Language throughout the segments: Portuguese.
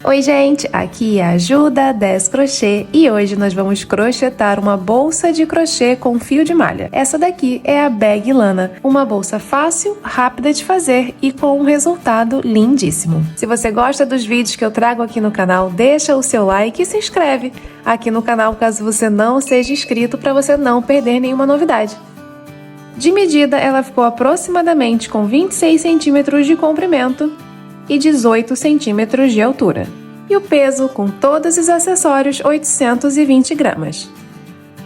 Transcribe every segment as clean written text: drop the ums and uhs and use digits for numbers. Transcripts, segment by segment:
Oi gente, aqui é a Ju da 10 Crochê e hoje nós vamos crochetar uma bolsa de crochê com fio de malha. Essa daqui é a Bag Lana, uma bolsa fácil, rápida de fazer e com um resultado lindíssimo. Se você gosta dos vídeos que eu trago aqui no canal, deixa o seu like e se inscreve aqui no canal caso você não seja inscrito para você não perder nenhuma novidade. De medida, ela ficou aproximadamente com 26 centímetros de comprimento e 18 centímetros de altura. E o peso, com todos os acessórios, 820 gramas.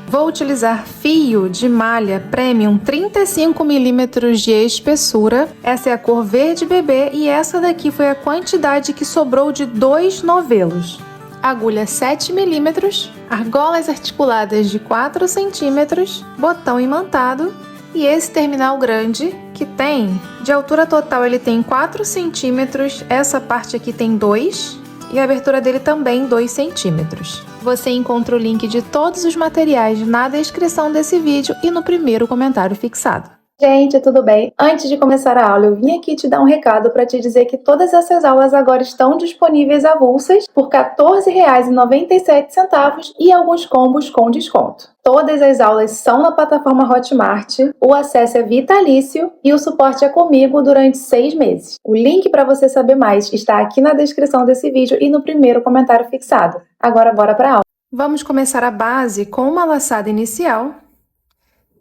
Vou utilizar fio de malha Premium 35 milímetros de espessura. Essa é a cor verde bebê e essa daqui foi a quantidade que sobrou de 2 novelos. Agulha 7 milímetros, argolas articuladas de 4 centímetros, botão imantado e esse terminal grande que tem, de altura total ele tem 4 centímetros, essa parte aqui tem 2 e a abertura dele também 2 centímetros. Você encontra o link de todos os materiais na descrição desse vídeo e no primeiro comentário fixado. Gente, tudo bem? Antes de começar a aula, eu vim aqui te dar um recado para te dizer que todas essas aulas agora estão disponíveis avulsas por R$ 14,97 e alguns combos com desconto. Todas as aulas são na plataforma Hotmart, o acesso é vitalício e o suporte é comigo durante 6 meses. O link para você saber mais está aqui na descrição desse vídeo e no primeiro comentário fixado. Agora bora para a aula. Vamos começar a base com uma laçada inicial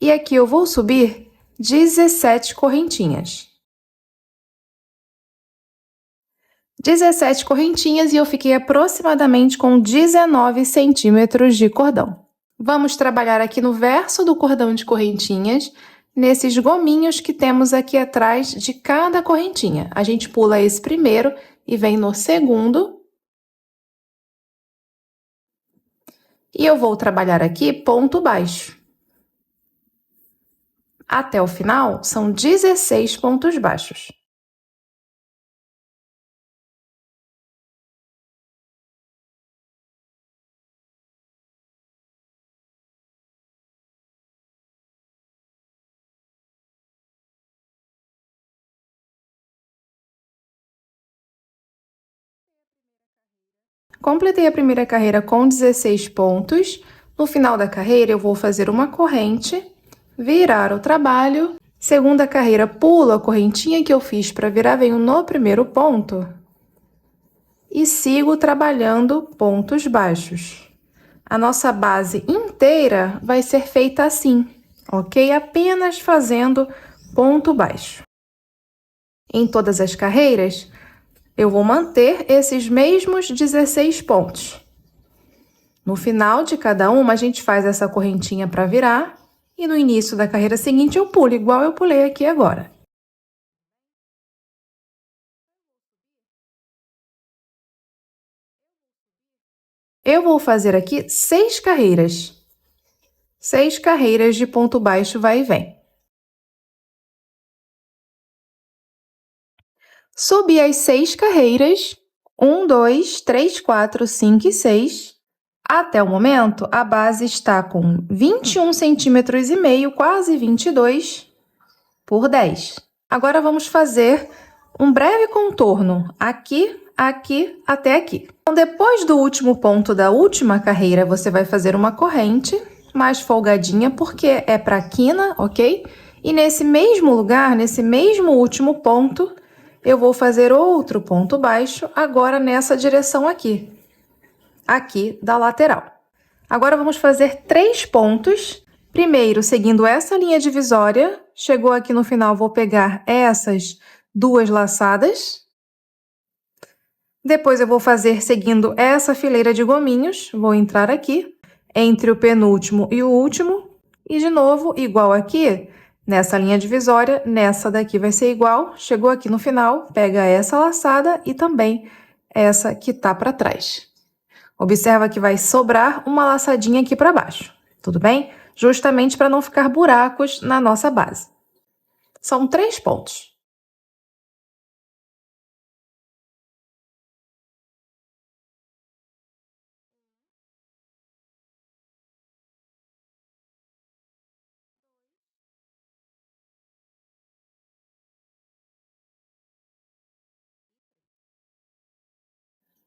e aqui eu vou subir 17 correntinhas. 17 correntinhas e eu fiquei aproximadamente com 19 centímetros de cordão. Vamos trabalhar aqui no verso do cordão de correntinhas, nesses gominhos que temos aqui atrás de cada correntinha. A gente pula esse primeiro e vem no segundo. E eu vou trabalhar aqui ponto baixo. Até o final, são 16 pontos baixos. Completei a primeira carreira com 16 pontos. No final da carreira, eu vou fazer uma corrente, virar o trabalho. Segunda carreira, pulo a correntinha que eu fiz para virar, venho no primeiro ponto e sigo trabalhando pontos baixos. A nossa base inteira vai ser feita assim, ok? Apenas fazendo ponto baixo. Em todas as carreiras, eu vou manter esses mesmos 16 pontos. No final de cada uma, a gente faz essa correntinha para virar e no início da carreira seguinte eu pulo, igual eu pulei aqui agora. Eu vou fazer aqui 6 carreiras. 6 carreiras de ponto baixo vai e vem. Subi as 6 carreiras, 1, 2, 3, 4, 5 e 6. Até o momento, a base está com 21 centímetros e meio, quase 22, por 10. Agora, vamos fazer um breve contorno aqui, aqui, até aqui. Então, depois do último ponto da última carreira, você vai fazer uma corrente mais folgadinha, porque é para quina, ok? E nesse mesmo lugar, nesse mesmo último ponto, eu vou fazer outro ponto baixo, agora nessa direção aqui, aqui da lateral. Agora, vamos fazer 3 pontos. Primeiro, seguindo essa linha divisória, chegou aqui no final, vou pegar essas 2 laçadas. Depois, eu vou fazer seguindo essa fileira de gominhos, vou entrar aqui, entre o penúltimo e o último, e de novo, igual aqui, nessa linha divisória, nessa daqui vai ser igual, chegou aqui no final, pega essa laçada e também essa que tá para trás. Observa que vai sobrar uma laçadinha aqui para baixo, tudo bem? Justamente para não ficar buracos na nossa base. São 3 pontos.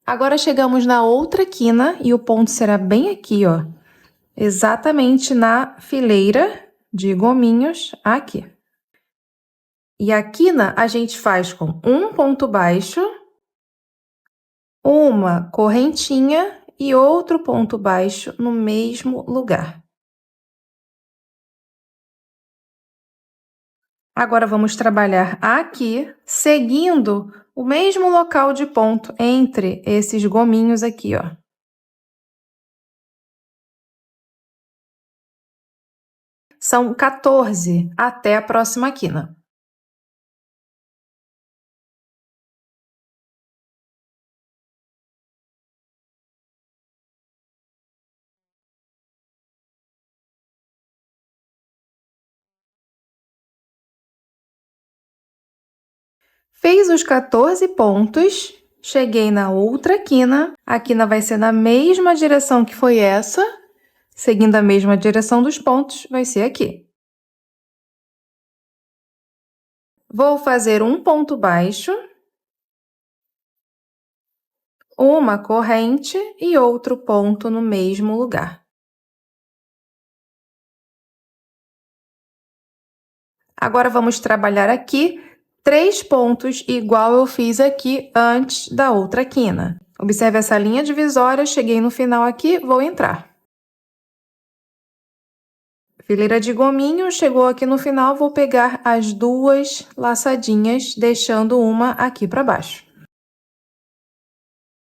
Agora chegamos na outra quina e o ponto será bem aqui, ó. Exatamente na fileira de gominhos aqui. E a quina a gente faz com um ponto baixo, uma correntinha e outro ponto baixo no mesmo lugar. Agora vamos trabalhar aqui, seguindo o mesmo local de ponto entre esses gominhos aqui, ó. São 14 até a próxima quina. Fiz os 14 pontos, cheguei na outra quina. A quina vai ser na mesma direção que foi essa, seguindo a mesma direção dos pontos, vai ser aqui. Vou fazer um ponto baixo, uma corrente e outro ponto no mesmo lugar. Agora vamos trabalhar aqui 3 pontos igual eu fiz aqui antes da outra quina. Observe essa linha divisória, cheguei no final aqui, vou entrar. Fileira de gominho, chegou aqui no final, vou pegar as 2 laçadinhas, deixando uma aqui para baixo.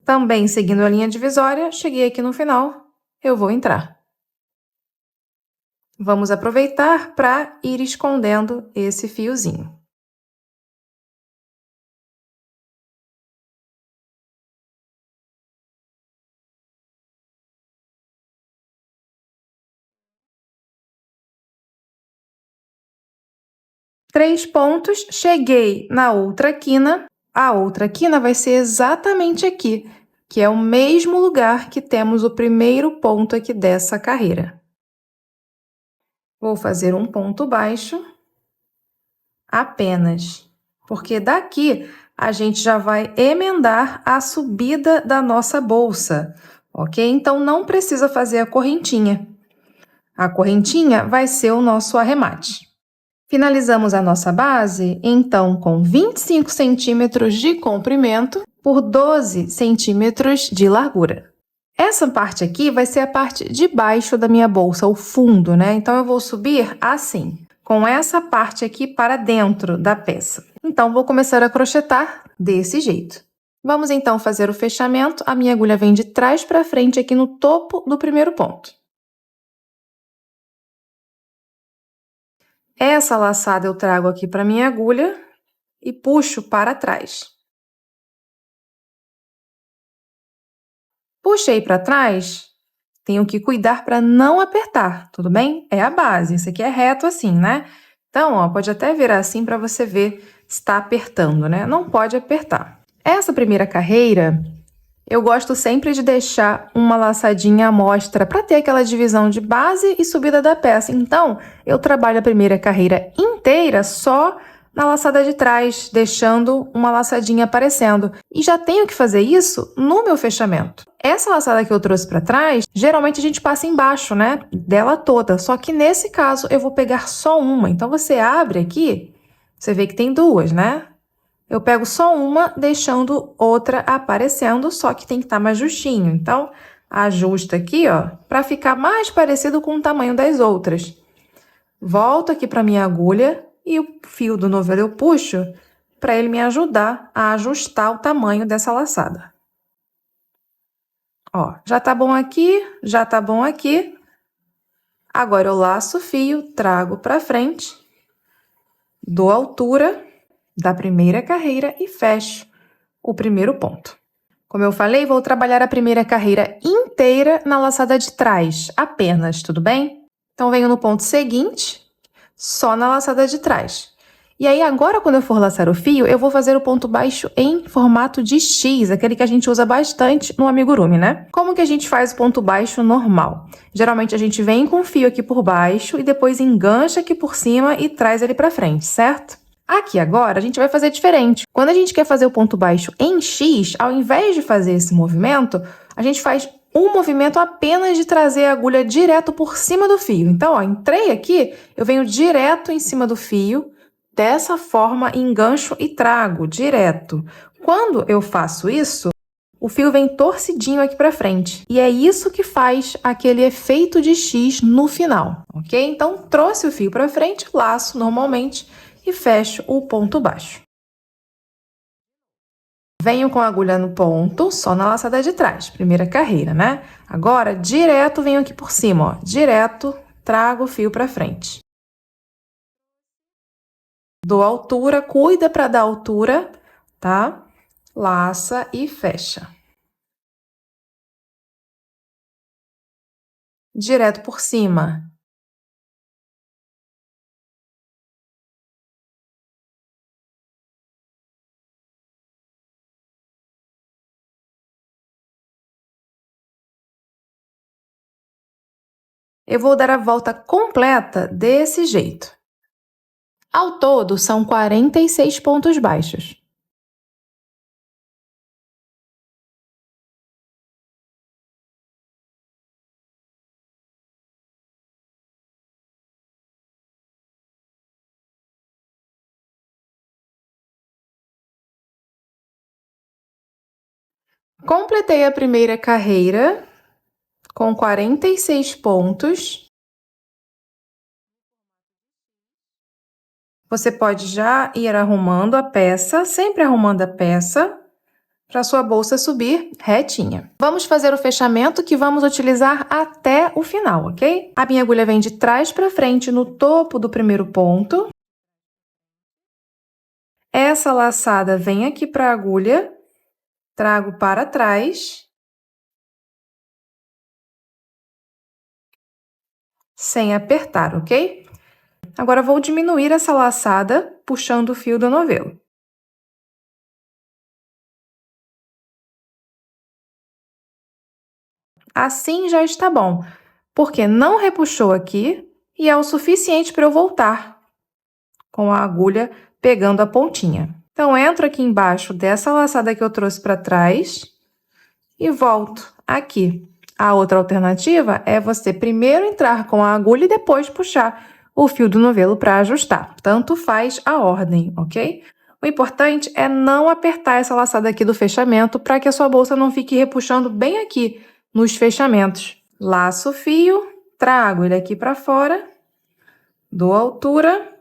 Também seguindo a linha divisória, cheguei aqui no final, eu vou entrar. Vamos aproveitar para ir escondendo esse fiozinho. Três pontos, cheguei na outra quina. A outra quina vai ser exatamente aqui, que é o mesmo lugar que temos o primeiro ponto aqui dessa carreira. Vou fazer um ponto baixo apenas, porque daqui a gente já vai emendar a subida da nossa bolsa, ok? Então, não precisa fazer a correntinha. A correntinha vai ser o nosso arremate. Finalizamos a nossa base, então, com 25 centímetros de comprimento por 12 centímetros de largura. Essa parte aqui vai ser a parte de baixo da minha bolsa, o fundo, né? Então, eu vou subir assim, com essa parte aqui para dentro da peça. Então, vou começar a crochetar desse jeito. Vamos, então, fazer o fechamento. A minha agulha vem de trás para frente aqui no topo do primeiro ponto. Essa laçada eu trago aqui para minha agulha e puxo para trás. Puxei para trás, tenho que cuidar para não apertar, tudo bem? É a base, isso aqui é reto assim, né? Então, ó, pode até virar assim para você ver se está apertando, né? Não pode apertar. Essa primeira carreira, eu gosto sempre de deixar uma laçadinha à mostra para ter aquela divisão de base e subida da peça. Então, eu trabalho a primeira carreira inteira só na laçada de trás, deixando uma laçadinha aparecendo. E já tenho que fazer isso no meu fechamento. Essa laçada que eu trouxe para trás, geralmente a gente passa embaixo, né? Dela toda. Só que nesse caso, eu vou pegar só uma. Então, você abre aqui, você vê que tem duas, né? Eu pego só uma, deixando outra aparecendo, só que tem que estar mais justinho. Então, ajusta aqui, ó, para ficar mais parecido com o tamanho das outras. Volto aqui para minha agulha e o fio do novelo eu puxo para ele me ajudar a ajustar o tamanho dessa laçada. Ó, já tá bom aqui, já tá bom aqui. Agora eu laço o fio, trago para frente, dou altura da primeira carreira e fecho o primeiro ponto. Como eu falei, vou trabalhar a primeira carreira inteira na laçada de trás, apenas, tudo bem? Então, venho no ponto seguinte, só na laçada de trás. E aí, agora, quando eu for laçar o fio, eu vou fazer o ponto baixo em formato de X, aquele que a gente usa bastante no amigurumi, né? Como que a gente faz o ponto baixo normal? Geralmente, a gente vem com o fio aqui por baixo e depois engancha aqui por cima e traz ele pra frente, certo? Aqui agora, a gente vai fazer diferente. Quando a gente quer fazer o ponto baixo em X, ao invés de fazer esse movimento, a gente faz um movimento apenas de trazer a agulha direto por cima do fio. Então, ó, entrei aqui, eu venho direto em cima do fio, dessa forma, engancho e trago direto. Quando eu faço isso, o fio vem torcidinho aqui para frente. E é isso que faz aquele efeito de X no final, ok? Então, trouxe o fio para frente, laço normalmente e fecho o ponto baixo. Venho com a agulha no ponto, só na laçada de trás, primeira carreira, né? Agora, direto venho aqui por cima, ó. Direto, trago o fio para frente. Dou altura, cuida para dar altura, tá? Laça e fecha. Direto por cima. Eu vou dar a volta completa desse jeito. Ao todo, são 46 pontos baixos. Completei a primeira carreira com 46 pontos. Você pode já ir arrumando a peça, sempre arrumando a peça, para sua bolsa subir retinha. Vamos fazer o fechamento que vamos utilizar até o final, ok? A minha agulha vem de trás para frente no topo do primeiro ponto. Essa laçada vem aqui para a agulha, trago para trás, sem apertar, ok? Agora, vou diminuir essa laçada, puxando o fio do novelo. Assim já está bom, porque não repuxou aqui e é o suficiente para eu voltar com a agulha pegando a pontinha. Então, entro aqui embaixo dessa laçada que eu trouxe para trás e volto aqui. A outra alternativa é você primeiro entrar com a agulha e depois puxar o fio do novelo para ajustar. Tanto faz a ordem, ok? O importante é não apertar essa laçada aqui do fechamento para que a sua bolsa não fique repuxando bem aqui nos fechamentos. Laço o fio, trago ele aqui para fora, dou altura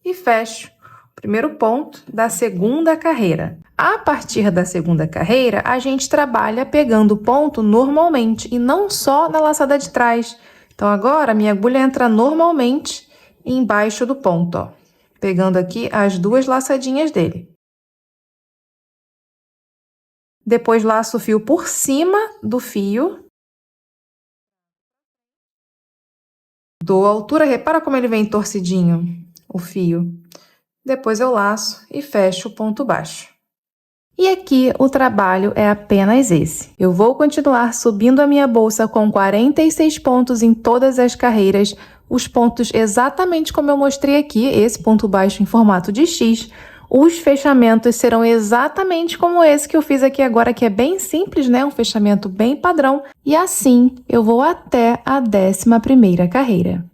e fecho o primeiro ponto da segunda carreira. A partir da segunda carreira, a gente trabalha pegando o ponto normalmente e não só na laçada de trás. Então, agora, a minha agulha entra normalmente embaixo do ponto, ó, pegando aqui as duas laçadinhas dele. Depois, laço o fio por cima do fio. Dou altura, repara como ele vem torcidinho, o fio. Depois eu laço e fecho o ponto baixo. E aqui o trabalho é apenas esse. Eu vou continuar subindo a minha bolsa com 46 pontos em todas as carreiras, os pontos exatamente como eu mostrei aqui, esse ponto baixo em formato de X. Os fechamentos serão exatamente como esse que eu fiz aqui agora, que é bem simples, né? Um fechamento bem padrão. E assim eu vou até a 11ª carreira.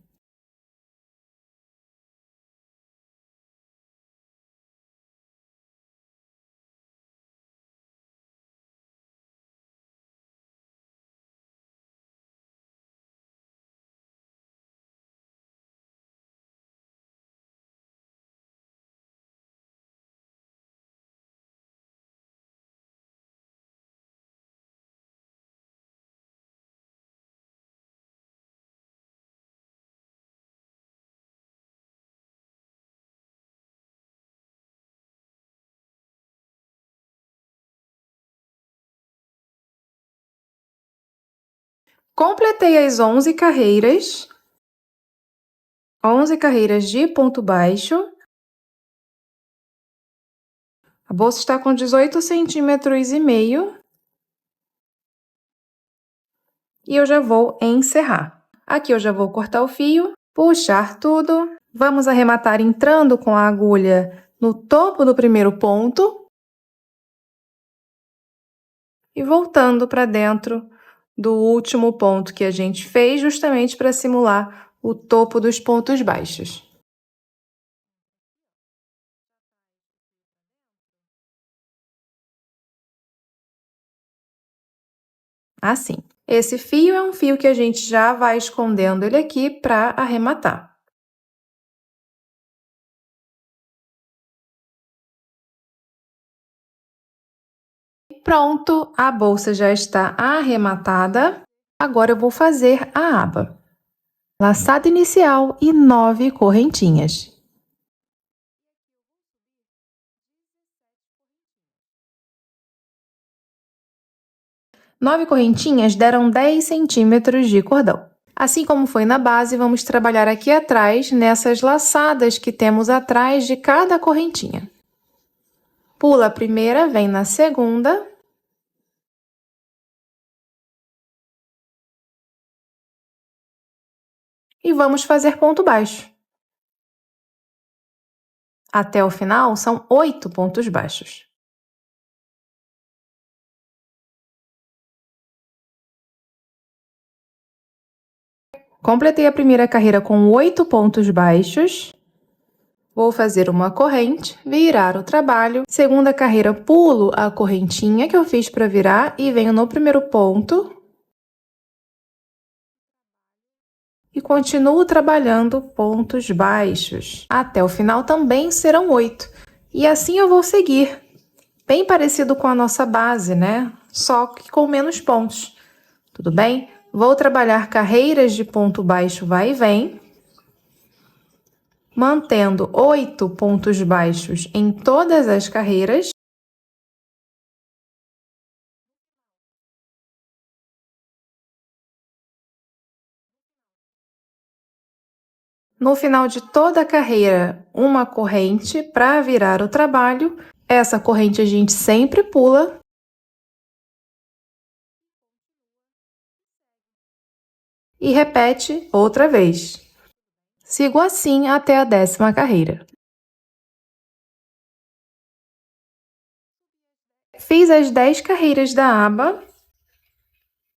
Completei as 11 carreiras. 11 carreiras de ponto baixo. A bolsa está com 18,5 centímetros. E eu já vou encerrar. Aqui eu já vou cortar o fio, puxar tudo. Vamos arrematar entrando com a agulha no topo do primeiro ponto e voltando para dentro do último ponto que a gente fez, justamente para simular o topo dos pontos baixos. Assim. Esse fio é um fio que a gente já vai escondendo ele aqui para arrematar. Pronto, a bolsa já está arrematada. Agora eu vou fazer a aba. Laçada inicial e 9 correntinhas. Nove correntinhas deram 10 centímetros de cordão. Assim como foi na base, vamos trabalhar aqui atrás, nessas laçadas que temos atrás de cada correntinha. Pula a primeira, vem na segunda. E vamos fazer ponto baixo. Até o final, são 8 pontos baixos. Completei a primeira carreira com 8 pontos baixos. Vou fazer uma corrente, virar o trabalho. Segunda carreira, pulo a correntinha que eu fiz para virar e venho no primeiro ponto. E continuo trabalhando pontos baixos. Até o final também serão 8. E assim eu vou seguir. Bem parecido com a nossa base, né? Só que com menos pontos. Tudo bem? Vou trabalhar carreiras de ponto baixo vai e vem, mantendo 8 pontos baixos em todas as carreiras. No final de toda a carreira, uma corrente para virar o trabalho. Essa corrente a gente sempre pula. E repete outra vez. Sigo assim até a 10ª carreira. Fiz as 10 carreiras da aba,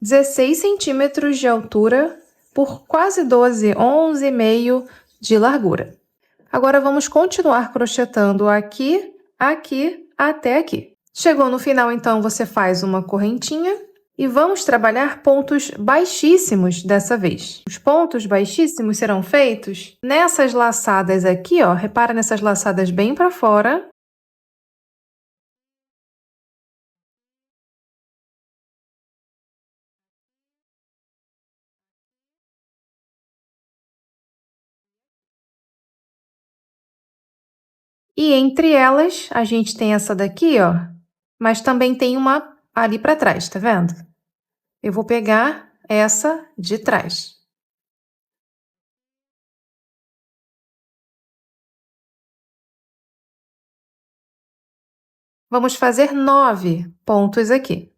16 centímetros de altura por quase 12, 11,5 de largura. Agora vamos continuar crochetando aqui, aqui, até aqui. Chegou no final, então, você faz uma correntinha e vamos trabalhar pontos baixíssimos dessa vez. Os pontos baixíssimos serão feitos nessas laçadas aqui, ó. Repara nessas laçadas bem para fora. E entre elas, a gente tem essa daqui, ó, mas também tem uma ali para trás, tá vendo? Eu vou pegar essa de trás. Vamos fazer 9 pontos aqui.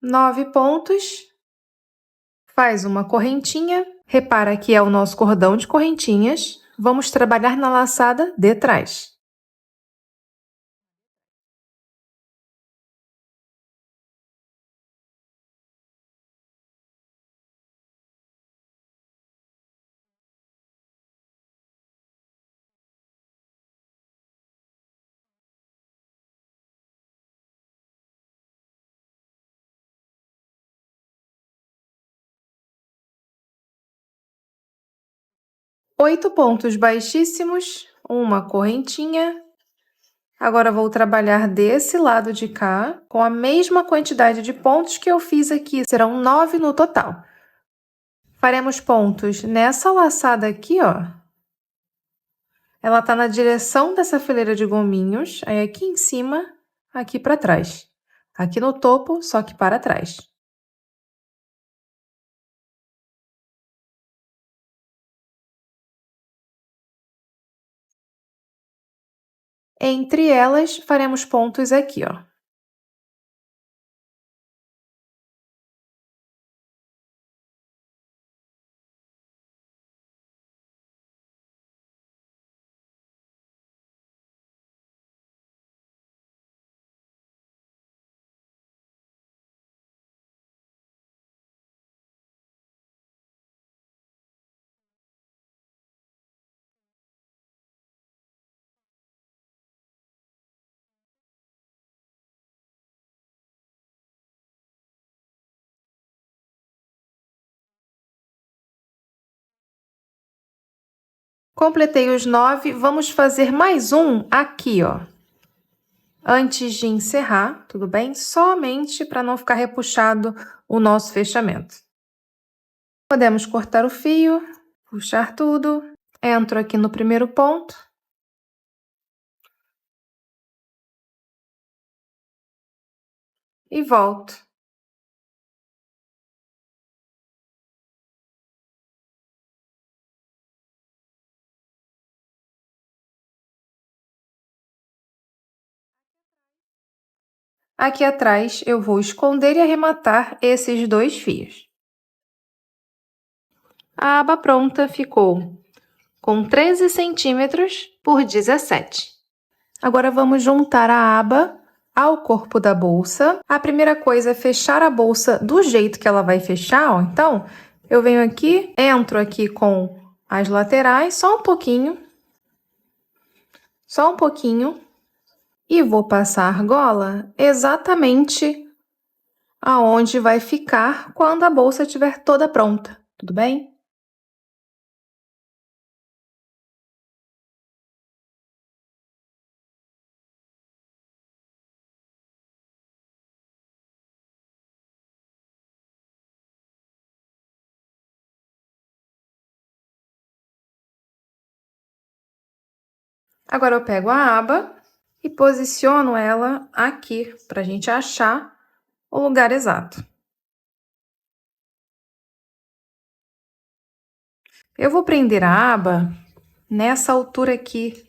Nove pontos, faz uma correntinha, repara que é o nosso cordão de correntinhas, vamos trabalhar na laçada de trás. Oito pontos baixíssimos, uma correntinha. Agora, vou trabalhar desse lado de cá, com a mesma quantidade de pontos que eu fiz aqui. Serão 9 no total. Faremos pontos nessa laçada aqui, ó. ela tá na direção dessa fileira de gominhos, aí aqui em cima, aqui para trás. Aqui no topo, só que para trás. Entre elas, faremos pontos aqui, ó. Completei os 9, vamos fazer mais um aqui, ó. Antes de encerrar, tudo bem? Somente para não ficar repuxado o nosso fechamento. Podemos cortar o fio, puxar tudo. Entro aqui no primeiro ponto. E volto. Aqui atrás, eu vou esconder e arrematar esses 2 fios. A aba pronta ficou com 13 centímetros por 17. Agora, vamos juntar a aba ao corpo da bolsa. A primeira coisa é fechar a bolsa do jeito que ela vai fechar, ó. Então, eu venho aqui, entro aqui com as laterais, só um pouquinho, e vou passar a argola exatamente aonde vai ficar quando a bolsa estiver toda pronta, tudo bem? Agora eu pego a aba e posiciono ela aqui, para a gente achar o lugar exato. Eu vou prender a aba nessa altura aqui,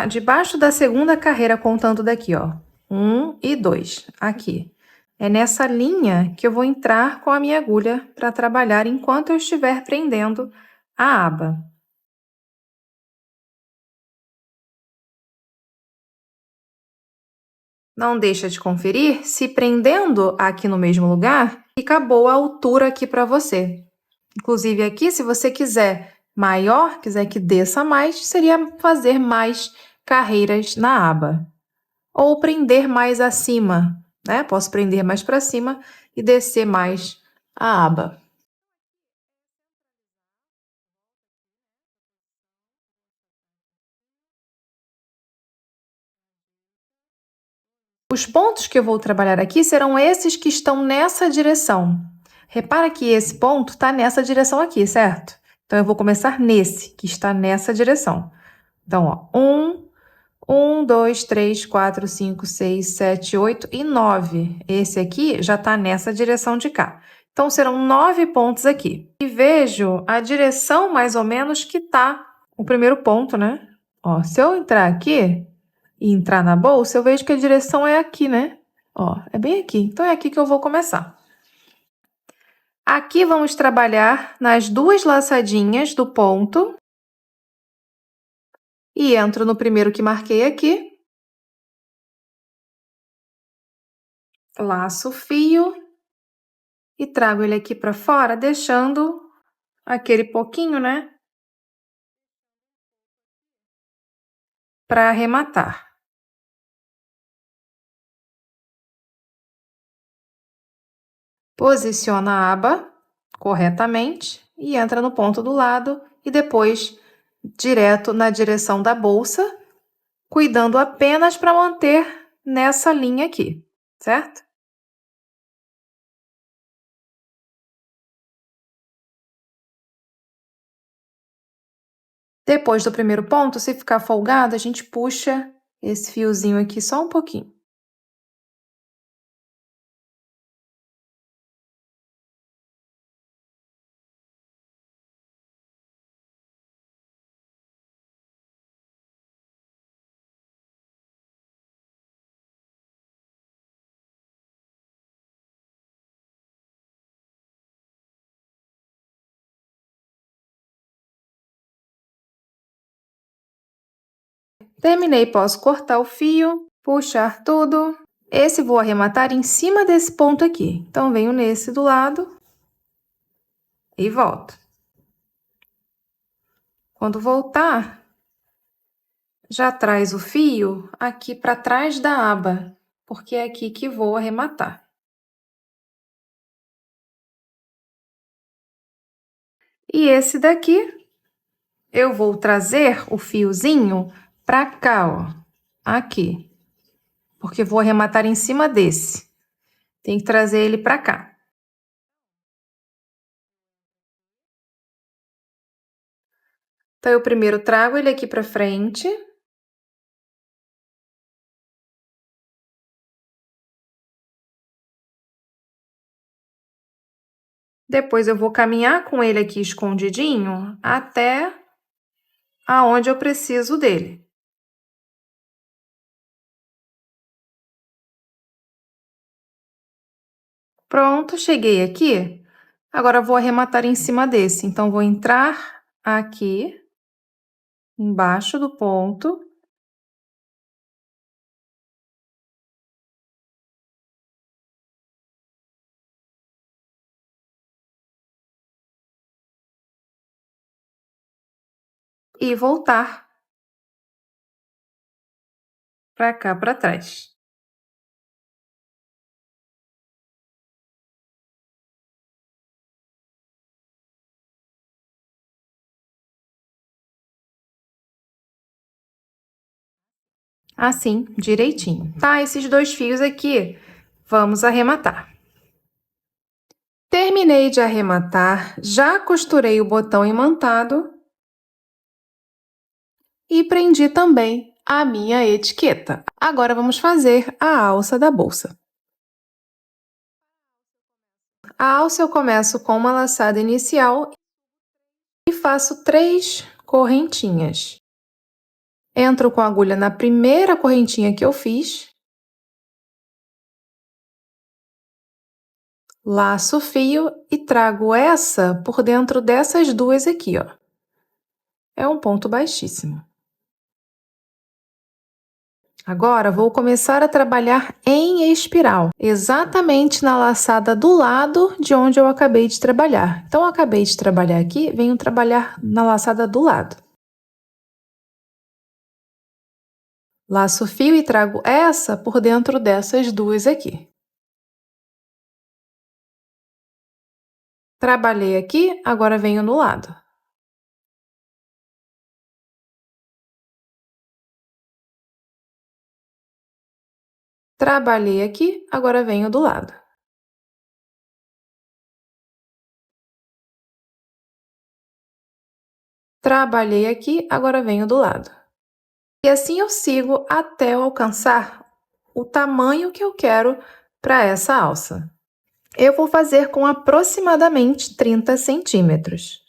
debaixo da segunda carreira, contando daqui, ó. 1 e 2, aqui. É nessa linha que eu vou entrar com a minha agulha para trabalhar enquanto eu estiver prendendo a aba. Não deixa de conferir se prendendo aqui no mesmo lugar, fica boa a altura aqui para você. Inclusive aqui, se você quiser maior, quiser que desça mais, seria fazer mais carreiras na aba. Ou prender mais acima, né? Posso prender mais para cima e descer mais a aba. Os pontos que eu vou trabalhar aqui serão esses que estão nessa direção. Repara que esse ponto está nessa direção aqui, certo? Então, eu vou começar nesse, que está nessa direção. Então, ó, 1, 2, 3, 4, 5, 6, 7, 8 e 9. Esse aqui já está nessa direção de cá. Então, serão 9 pontos aqui. E vejo a direção mais ou menos que está o primeiro ponto, né? Ó, se eu entrar aqui e entrar na bolsa, eu vejo que a direção é aqui, né? Ó, é bem aqui. Então, é aqui que eu vou começar. Aqui vamos trabalhar nas 2 laçadinhas do ponto. E entro no primeiro que marquei aqui. Laço o fio e trago ele aqui para fora, deixando aquele pouquinho, né? Para arrematar. Posiciona a aba corretamente e entra no ponto do lado e depois direto na direção da bolsa, cuidando apenas para manter nessa linha aqui, certo? Depois do primeiro ponto, se ficar folgado, a gente puxa esse fiozinho aqui só um pouquinho. Terminei, posso cortar o fio, puxar tudo. Esse vou arrematar em cima desse ponto aqui. Então, venho nesse do lado e volto. Quando voltar, já traz o fio aqui para trás da aba, porque é aqui que vou arrematar. E esse daqui, eu vou trazer o fiozinho para cá, ó, aqui, porque vou arrematar em cima desse. Tem que trazer ele para cá. Então, eu primeiro trago ele aqui para frente. Depois eu vou caminhar com ele aqui escondidinho até aonde eu preciso dele. Pronto, cheguei aqui. Agora vou arrematar em cima desse. Então, vou entrar aqui, embaixo do ponto. E voltar para cá, para trás. Assim, direitinho. Tá, esses dois fios aqui, vamos arrematar. Terminei de arrematar, já costurei o botão imantado e prendi também a minha etiqueta. Agora vamos fazer a alça da bolsa. A alça eu começo com uma laçada inicial e faço 3 correntinhas. Entro com a agulha na primeira correntinha que eu fiz, laço o fio e trago essa por dentro dessas duas aqui, ó. É um ponto baixíssimo. Agora, vou começar a trabalhar em espiral, exatamente na laçada do lado de onde eu acabei de trabalhar. Então, eu acabei de trabalhar aqui, venho trabalhar na laçada do lado. Laço o fio e trago essa por dentro dessas duas aqui. Trabalhei aqui, agora venho no lado. Trabalhei aqui, agora venho do lado. Trabalhei aqui, agora venho do lado. E assim eu sigo até eu alcançar o tamanho que eu quero para essa alça. Eu vou fazer com aproximadamente 30 centímetros.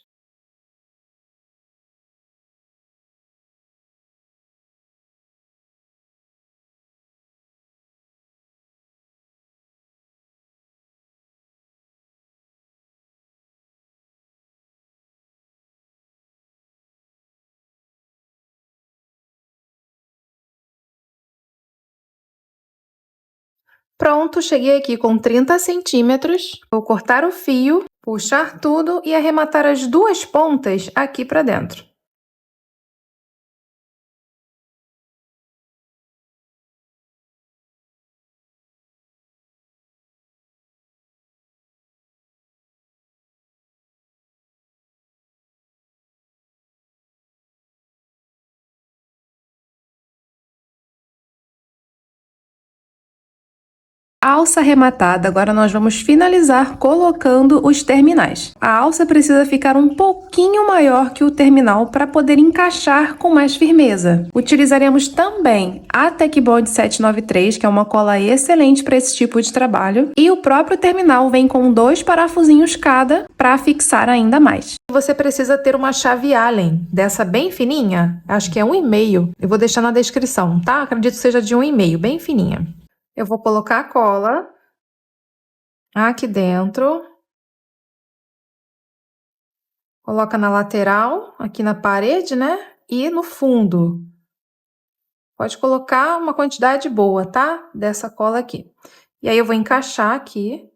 Pronto, cheguei aqui com 30 centímetros. Vou cortar o fio, puxar tudo e arrematar as duas pontas aqui para dentro. Alça arrematada, agora nós vamos finalizar colocando os terminais. A alça precisa ficar um pouquinho maior que o terminal para poder encaixar com mais firmeza. Utilizaremos também a Tecbond 793, que é uma cola excelente para esse tipo de trabalho, e o próprio terminal vem com 2 parafusinhos cada para fixar ainda mais. Você precisa ter uma chave Allen, dessa bem fininha, acho que é 1,5. Eu vou deixar na descrição, tá? Acredito que seja de 1,5, bem fininha. Eu vou colocar a cola aqui dentro, coloca na lateral, aqui na parede, né? E no fundo. Pode colocar uma quantidade boa, tá? Dessa cola aqui. E aí eu vou encaixar aqui.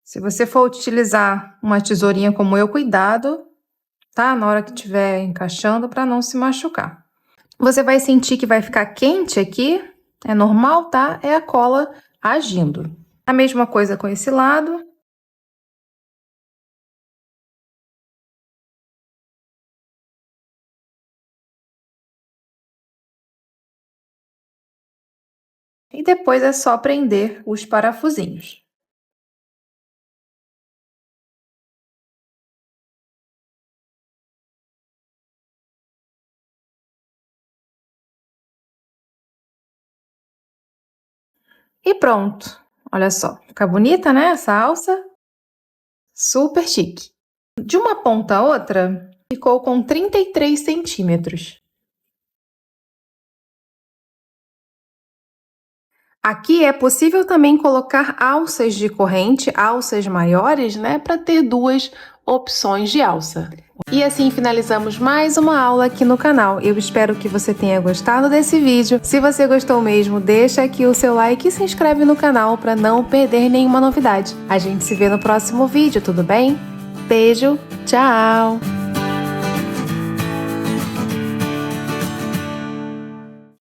Se você for utilizar uma tesourinha como eu, cuidado, tá? Na hora que estiver encaixando, para não se machucar. Você vai sentir que vai ficar quente aqui, é normal, tá? É a cola agindo. A mesma coisa com esse lado. E depois é só prender os parafusinhos. E pronto. Olha só, fica bonita, né, essa alça? Super chique. De uma ponta a outra, ficou com 33 centímetros. Aqui é possível também colocar alças de corrente, alças maiores, né, para ter 2 opções de alça. E assim finalizamos mais uma aula aqui no canal. Eu espero que você tenha gostado desse vídeo. Se você gostou mesmo, deixa aqui o seu like e se inscreve no canal para não perder nenhuma novidade. A gente se vê no próximo vídeo, tudo bem? Beijo, tchau!